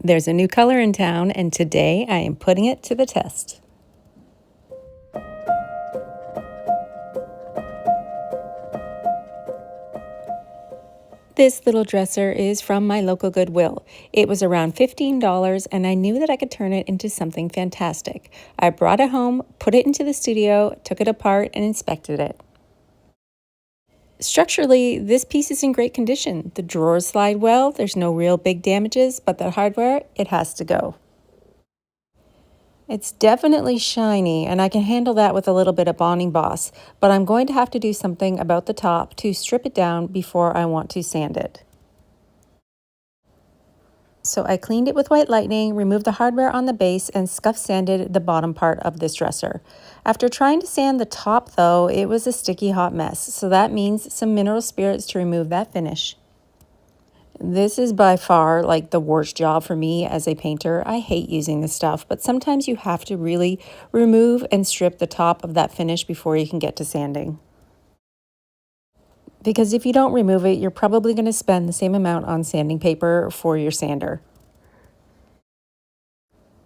There's a new color in town, and today I am putting it to the test. This little dresser is from my local Goodwill. It was around $15, and I knew that I could turn it into something fantastic. I brought it home, put it into the studio, took it apart, and inspected it. Structurally, this piece is in great condition. The drawers slide well, there's no real big damages, but the hardware, it has to go. It's definitely shiny, and I can handle that with a little bit of bonding boss, but I'm going to have to do something about the top to strip it down before I want to sand it. So I cleaned it with white lightning, removed the hardware on the base, and scuff sanded the bottom part of this dresser. After trying to sand the top though, it was a sticky hot mess, so that means some mineral spirits to remove that finish. This is by far like the worst job for me as a painter. I hate using this stuff, but sometimes you have to really remove and strip the top of that finish before you can get to sanding. Because if you don't remove it, you're probably going to spend the same amount on sanding paper for your sander.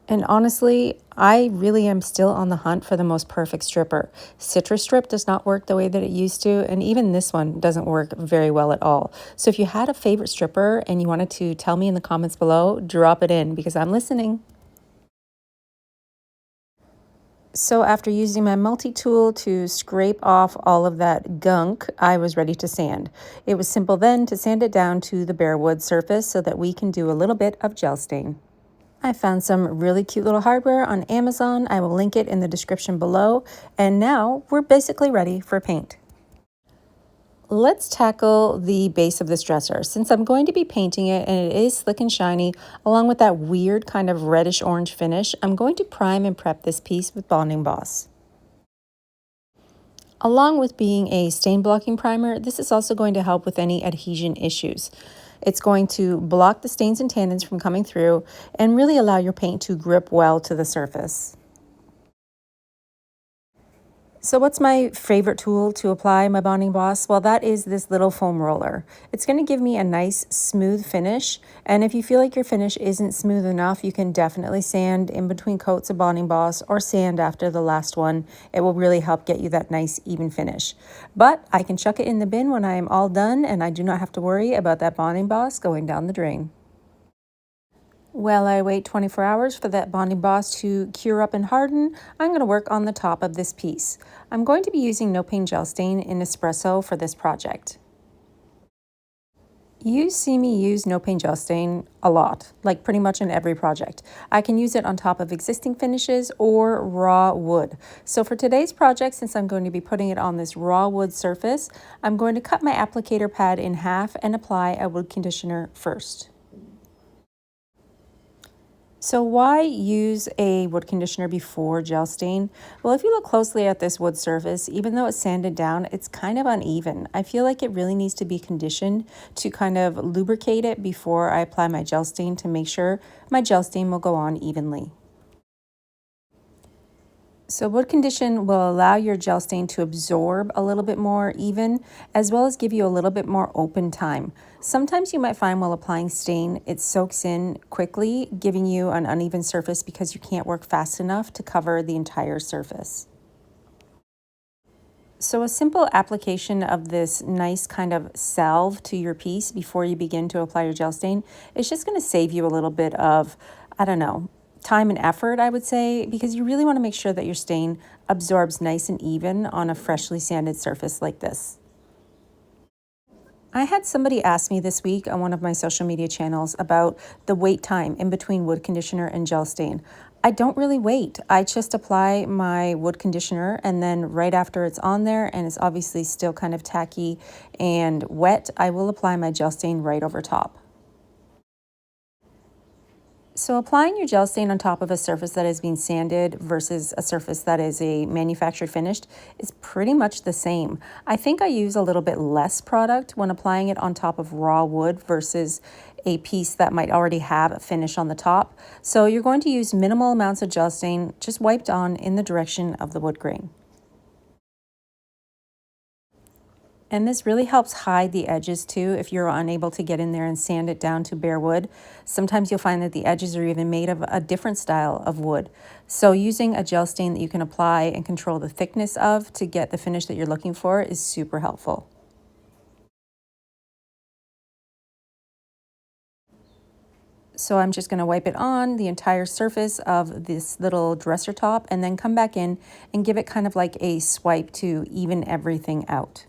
And honestly, I really am still on the hunt for the most perfect stripper. Citrus strip does not work the way that it used to, and even this one doesn't work very well at all. So if you had a favorite stripper and you wanted to tell me in the comments below, drop it in because I'm listening. So after using my multi-tool to scrape off all of that gunk, I was ready to sand. It was simple then to sand it down to the bare wood surface so that we can do a little bit of gel stain. I found some really cute little hardware on Amazon. I will link it in the description below. And now we're basically ready for paint. Let's tackle the base of this dresser. Since I'm going to be painting it and it is slick and shiny, along with that weird kind of reddish orange finish, I'm going to prime and prep this piece with bonding boss. Along with being a stain blocking primer, this is also going to help with any adhesion issues. It's going to block the stains and tannins from coming through and really allow your paint to grip well to the surface. So what's my favorite tool to apply my bonding boss? Well, that is this little foam roller. It's going to give me a nice smooth finish. And if you feel like your finish isn't smooth enough, you can definitely sand in between coats of bonding boss or sand after the last one. It will really help get you that nice even finish. But I can chuck it in the bin when I am all done and I do not have to worry about that bonding boss going down the drain. While I wait 24 hours for that bonding boss to cure up and harden, I'm going to work on the top of this piece. I'm going to be using No Pain Gel Stain in Espresso for this project. You see me use No Pain Gel Stain a lot, like pretty much in every project. I can use it on top of existing finishes or raw wood. So for today's project, since I'm going to be putting it on this raw wood surface, I'm going to cut my applicator pad in half and apply a wood conditioner first. So why use a wood conditioner before gel stain? Well, if you look closely at this wood surface, even though it's sanded down, it's kind of uneven. I feel like it really needs to be conditioned to kind of lubricate it before I apply my gel stain to make sure my gel stain will go on evenly. So wood condition will allow your gel stain to absorb a little bit more even, as well as give you a little bit more open time. Sometimes you might find while applying stain, it soaks in quickly, giving you an uneven surface because you can't work fast enough to cover the entire surface. So a simple application of this nice kind of salve to your piece before you begin to apply your gel stain is just going to save you a little bit of, I don't know, time and effort, I would say, because you really want to make sure that your stain absorbs nice and even on a freshly sanded surface like this. I had somebody ask me this week on one of my social media channels about the wait time in between wood conditioner and gel stain. I don't really wait. I just apply my wood conditioner and then right after it's on there and it's obviously still kind of tacky and wet, I will apply my gel stain right over top. So applying your gel stain on top of a surface that is being sanded versus a surface that is a manufactured finished is pretty much the same. I think I use a little bit less product when applying it on top of raw wood versus a piece that might already have a finish on the top. So you're going to use minimal amounts of gel stain just wiped on in the direction of the wood grain. And this really helps hide the edges too if you're unable to get in there and sand it down to bare wood. Sometimes you'll find that the edges are even made of a different style of wood. So using a gel stain that you can apply and control the thickness of to get the finish that you're looking for is super helpful. So I'm just going to wipe it on the entire surface of this little dresser top and then come back in and give it kind of like a swipe to even everything out.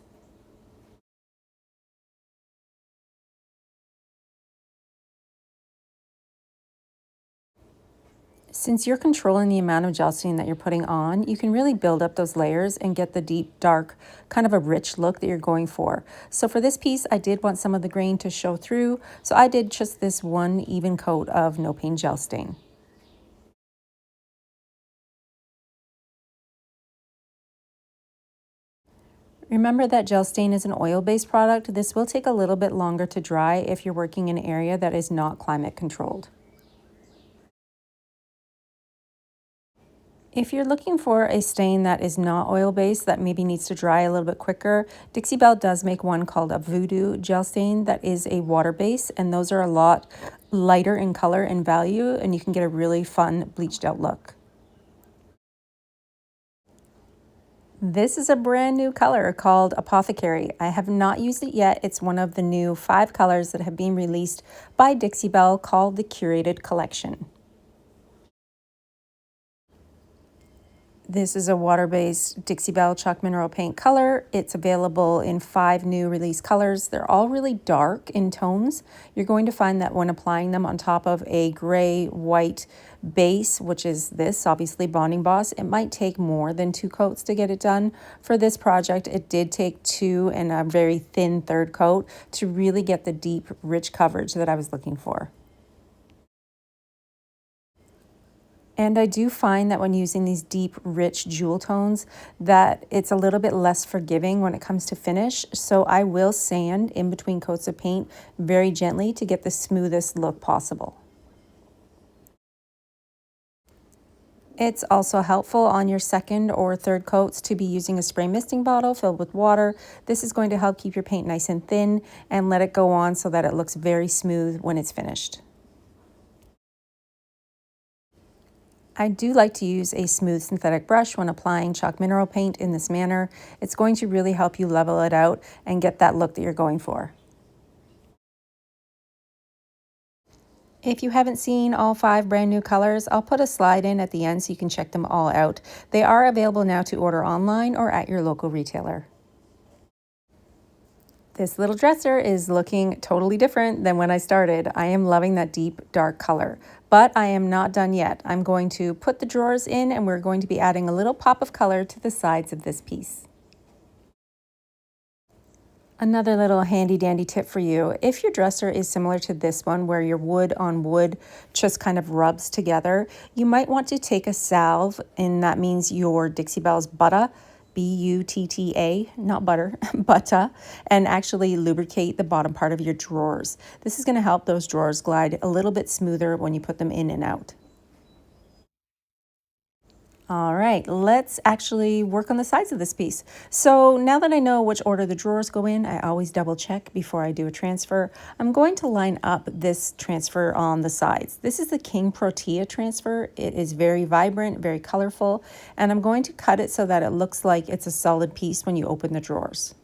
Since you're controlling the amount of gel stain that you're putting on, you can really build up those layers and get the deep, dark, kind of a rich look that you're going for. So for this piece, I did want some of the grain to show through, so I did just this one even coat of no paint gel stain. Remember that gel stain is an oil-based product. This will take a little bit longer to dry if you're working in an area that is not climate controlled. If you're looking for a stain that is not oil-based, that maybe needs to dry a little bit quicker, Dixie Belle does make one called a Voodoo gel stain that is a water base, and those are a lot lighter in color and value, and you can get a really fun bleached out look. This is a brand new color called Apothecary. I have not used it yet. It's one of the new 5 colors that have been released by Dixie Belle called the Curated Collection. This is a water-based Dixie Belle Chalk Mineral Paint color. It's available in 5 new release colors. They're all really dark in tones. You're going to find that when applying them on top of a gray, white base, which is this, obviously Bonding Boss, it might take more than 2 coats to get it done. For this project, it did take 2 and a very thin 3rd coat to really get the deep, rich coverage that I was looking for. And I do find that when using these deep, rich jewel tones, that it's a little bit less forgiving when it comes to finish. So I will sand in between coats of paint very gently to get the smoothest look possible. It's also helpful on your 2nd or 3rd coats to be using a spray misting bottle filled with water. This is going to help keep your paint nice and thin and let it go on so that it looks very smooth when it's finished. I do like to use a smooth synthetic brush when applying chalk mineral paint in this manner. It's going to really help you level it out and get that look that you're going for. If you haven't seen all 5 brand new colors, I'll put a slide in at the end so you can check them all out. They are available now to order online or at your local retailer. This little dresser is looking totally different than when I started. I am loving that deep, dark color, but I am not done yet. I'm going to put the drawers in and we're going to be adding a little pop of color to the sides of this piece. Another little handy dandy tip for you, if your dresser is similar to this one where your wood on wood just kind of rubs together, you might want to take a salve, and that means your Dixie Belle's Butta, Butta, not butter, Butta, and actually lubricate the bottom part of your drawers. This is going to help those drawers glide a little bit smoother when you put them in and out. All right, let's actually work on the sides of this piece. So now that I know which order the drawers go in, I always double check before I do a transfer. I'm going to line up this transfer on the sides. This is the King Protea transfer. It is very vibrant, very colorful, and I'm going to cut it so that it looks like it's a solid piece when you open the drawers.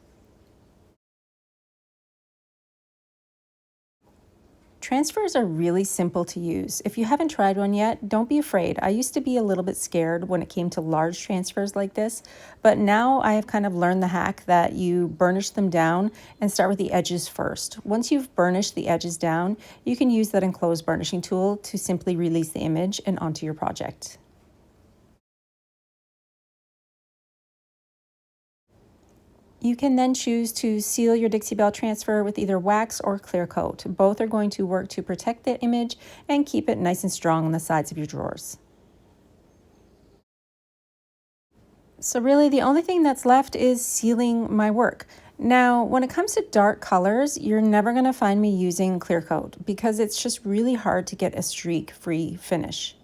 Transfers are really simple to use. If you haven't tried one yet, don't be afraid. I used to be a little bit scared when it came to large transfers like this, but now I have kind of learned the hack that you burnish them down and start with the edges first. Once you've burnished the edges down, you can use that enclosed burnishing tool to simply release the image and onto your project. You can then choose to seal your Dixie Belle transfer with either wax or clear coat. Both are going to work to protect the image and keep it nice and strong on the sides of your drawers. So really the only thing that's left is sealing my work. Now, when it comes to dark colors, you're never going to find me using clear coat because it's just really hard to get a streak-free finish.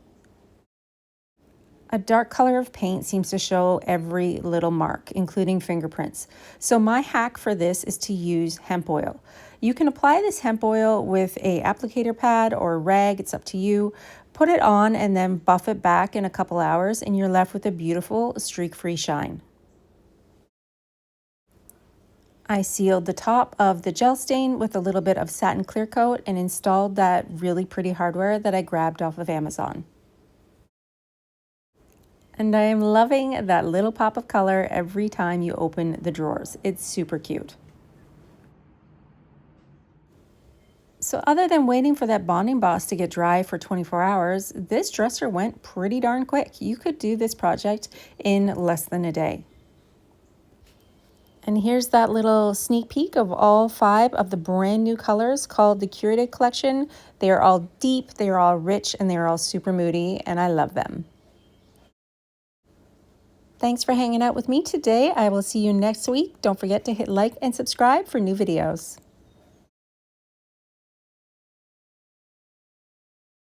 A dark color of paint seems to show every little mark, including fingerprints. So my hack for this is to use hemp oil. You can apply this hemp oil with a applicator pad or a rag, it's up to you. Put it on and then buff it back in a couple hours and you're left with a beautiful streak-free shine. I sealed the top of the gel stain with a little bit of satin clear coat and installed that really pretty hardware that I grabbed off of Amazon. And I am loving that little pop of color every time you open the drawers. It's super cute. So other than waiting for that bonding boss to get dry for 24 hours, this dresser went pretty darn quick. You could do this project in less than a day. And here's that little sneak peek of all 5 of the brand new colors called the Curated Collection. They are all deep, they are all rich, and they are all super moody, and I love them. Thanks for hanging out with me today. I will see you next week. Don't forget to hit like and subscribe for new videos.